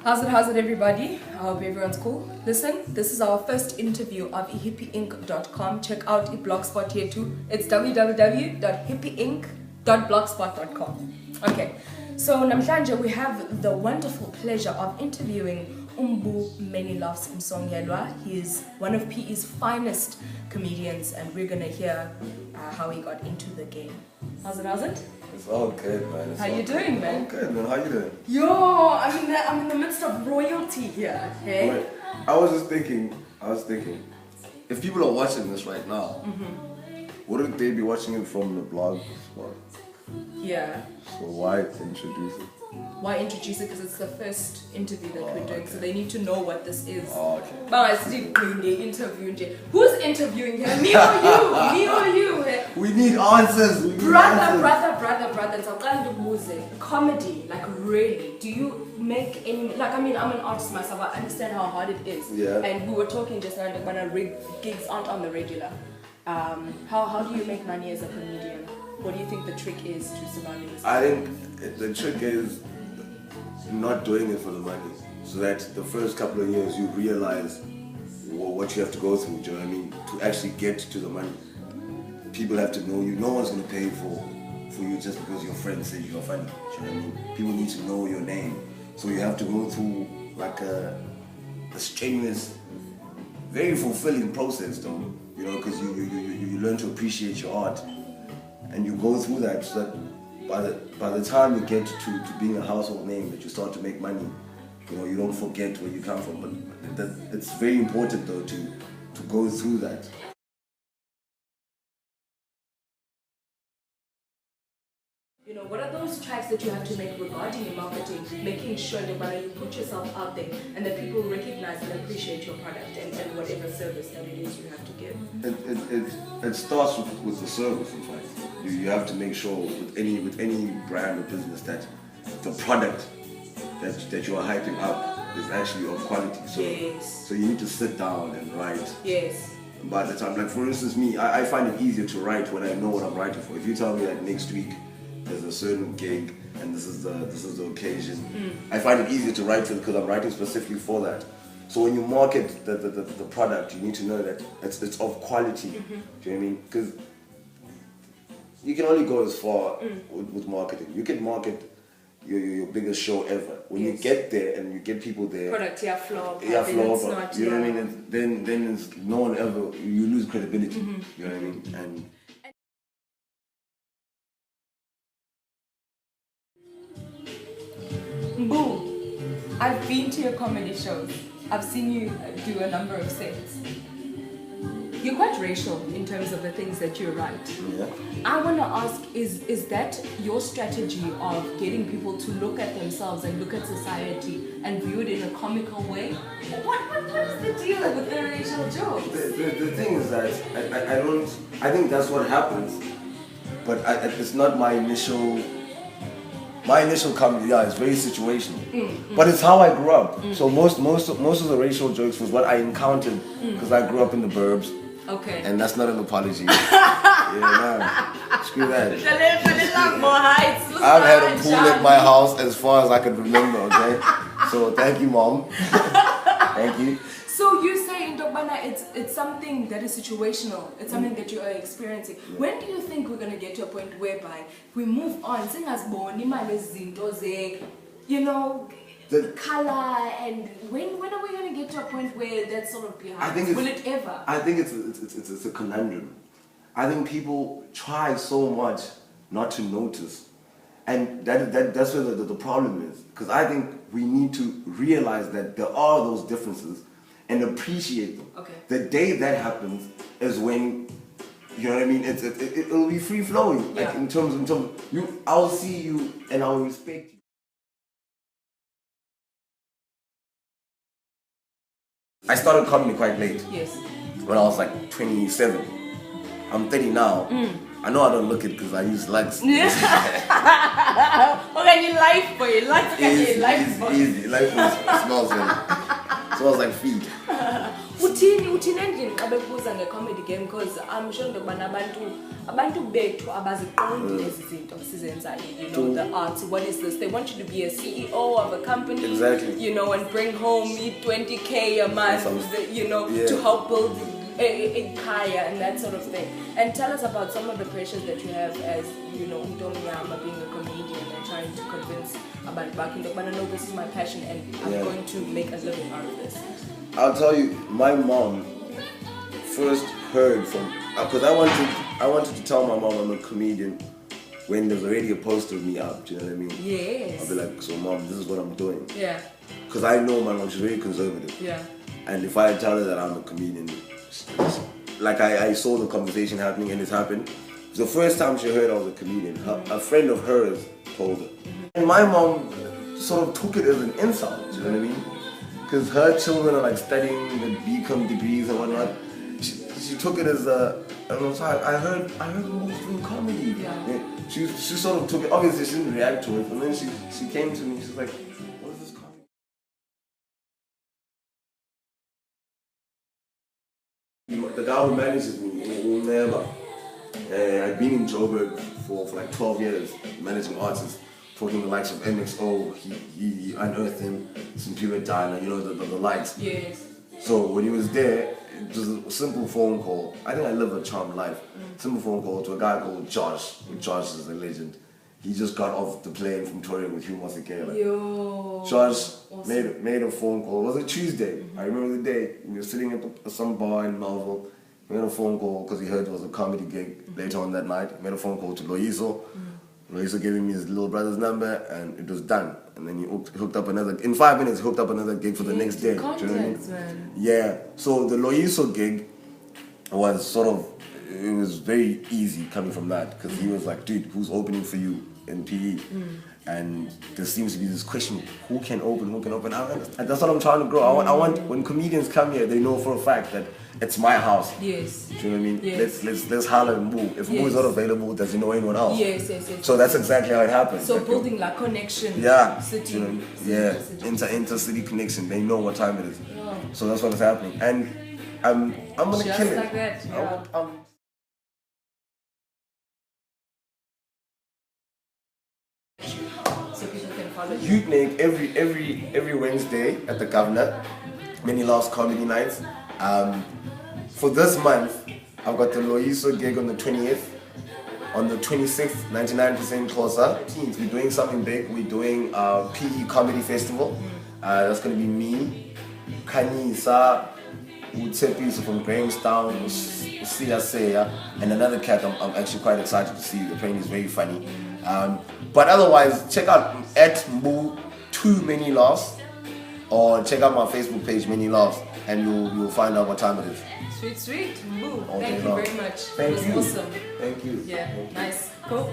How's it everybody? I hope everyone's cool. Listen, this is our first interview of HippyInc.com. Check out blogspot here too. It's www.hippyinc.blogspot.com. Okay, so namhlanje we have the wonderful pleasure of interviewing Mbu ManyLaughs Msongelwa. He is one of PE's finest comedians and we're gonna hear how he got into the game. How's it? It's all good, man. How you doing, man? I'm good, man. How you doing? Yo, I'm in the midst of royalty here. Hey? Wait, I was thinking, if people are watching this right now, wouldn't they be watching it from the blog spot? Yeah. So why introduce it? Why introduce it? Because it's the first interview that we're doing, so they need to know what this is. Oh, okay. But I still doing the interview. Who's interviewing here? Me or you? Me or you? We need answers. Brother. Comedy, like really? Do you make any? Like I'm an artist myself. I understand how hard it is. Yeah. And we were talking just now when gigs aren't on the regular. How do you make money as a comedian? What do you think the trick is to surviving this? I think the trick is not doing it for the money, so that the first couple of years you realize what you have to go through. Do you know what I mean? To actually get to the money, people have to know you. No one's gonna pay for you just because your friend says you're funny. Do you know what I mean? People need to know your name, so you have to go through like a strenuous, very fulfilling process, though. You know, because you learn to appreciate your art. And you go through that so that by the time you get to being a household name, that you start to make money, you know, you don't forget where you come from. But it's very important though to go through that. You know, what are those tracks that you have to make regarding your marketing, making sure that when you put yourself out there and that people recognize and appreciate your product and whatever service that it is you have to give? It starts with the service, in fact. You have to make sure with any brand or business that the product that you are hyping up is actually of quality. So, yes. So you need to sit down and write. Yes. By the time, like for instance me, I find it easier to write when I know what I'm writing for. If you tell me that next week there's a certain gig and this is the occasion, I find it easier to write it because I'm writing specifically for that. So when you market the product, you need to know that it's of quality. Do you know what I mean? Because you can only go as far with marketing. You can market your biggest show ever. When you get there and you get people there, product flop. You know what I mean? And then it's no one ever, you lose credibility. You know what I mean? And Mbu, I've been to your comedy shows. I've seen you do a number of sets. You're quite racial in terms of the things that you write. yeah. I want to ask, is that your strategy of getting people to look at themselves and look at society and view it in a comical way? What is the deal with the racial jokes? The thing is that I think that's what happens, but it's not my initial comedy. Yeah, it's very situational, but it's how I grew up. So most of the racial jokes was what I encountered because I grew up in the burbs. Okay. And that's not an apology. Yeah, no. Screw that. I've had a pool at my house as far as I can remember, okay? So thank you, Mom. Thank you. So you say in Dokbana it's something that is situational. It's something that you are experiencing. Yeah. When do you think we're going to get to a point whereby we move on? You know, the color, and when are we going to get to a point where that's sort of behind? Will it ever? I think it's a conundrum. I think people try so much not to notice, and that's where the problem is. Because I think we need to realize that there are those differences and appreciate them. Okay. The day that happens is when, you know what I mean. It'll be free flowing. Yeah. Like in terms of you, I'll see you and I'll respect you. I started comedy quite late. Yes. When I was like 27. I'm 30 now. I know I don't look it because I use lugs. Okay, you life boy, life boy. Easy. Life smells good. Smells like feet. uthini endlini xa bekubuza nge-comedy game, because I'm sure ndokubana abantu bethu abaziqondi ezi zinto sizenzayo, you know, the arts, what is this? They want you to be a CEO of a company, exactly, you know, and bring home 20K a month, you know, to help build a kaya and that sort of thing. And tell us about some of the pressures that you have as, you know, Umtomyama, being a comedian and trying to convince about back in the no, this is my passion and I'm going to make a living out of this. I'll tell you, my mom first heard from, because I wanted to tell my mom I'm a comedian when there's already a poster of me up, do you know what I mean? Yes. I'll be like, so mom, this is what I'm doing. Yeah. Because I know my mom, she's very conservative. Yeah. And if I tell her that I'm a comedian, like I saw the conversation happening and it's happened. The first time she heard I was a comedian, a friend of hers told her. And my mom sort of took it as an insult, do you know what I mean? Because her children are like studying the BCom degrees and whatnot. She took it as a, and I heard Mbu's doing comedy. Yeah. She sort of took it, obviously she didn't react to it, and then she came to me, she's like, what is this comedy? The guy who manages me, never. I've been in Joburg for like 12 years, managing artists, talking the likes of MXO, he unearthed him, some people died, you know, the likes. Yes. So when he was there, it was a simple phone call. I think I live a charmed life. Simple phone call to a guy called Josh. Josh is a legend. He just got off the plane from touring with Mbu ManyLaughs. Yo. Josh made a phone call. It was a Tuesday. I remember the day. We were sitting at some bar in Melville. He made a phone call because he heard it was a comedy gig later on that night. He made a phone call to Loyiso. Loyiso gave him his little brother's number and it was done. And then he hooked up another, in 5 minutes he hooked up another gig for the next day. Contacts, do you know what I mean? Man. Yeah. So the Loyiso gig was sort of, it was very easy coming from that because he was like, dude, who's opening for you in PE? And there seems to be this question, who can open? And that's what I'm trying to grow. I want when comedians come here, they know for a fact that it's my house. Yes. Do you know what I mean? Yes. Let's holler at Mbu. If Mbu is not available, does he know anyone else? Yes. So that's exactly how it happens. So like building like connection. Yeah. City. You know, yeah. Inter-city connection. They know what time it is. Yeah. So that's what is happening. And I'm gonna just kill it. Like that. Yeah. So people can follow you. HippyInc every Wednesday at the Governor. ManyLaughs comedy nights. For this month, I've got the Loyiso gig on the 20th. On the 26th, 99% closer. We're doing something big. We're doing a PE comedy festival. That's going to be me, Kanisa, Utsepiso from Grahamstown, Sia, and another cat I'm actually quite excited to see. Apparently he's very funny. But otherwise, check out at Mbu ManyLaughs or check out my Facebook page, ManyLaughs, and you'll find out what time it is. Sweet. Mbu, thank you very much. Thank you. It was awesome. Thank you. Yeah, nice. Cool.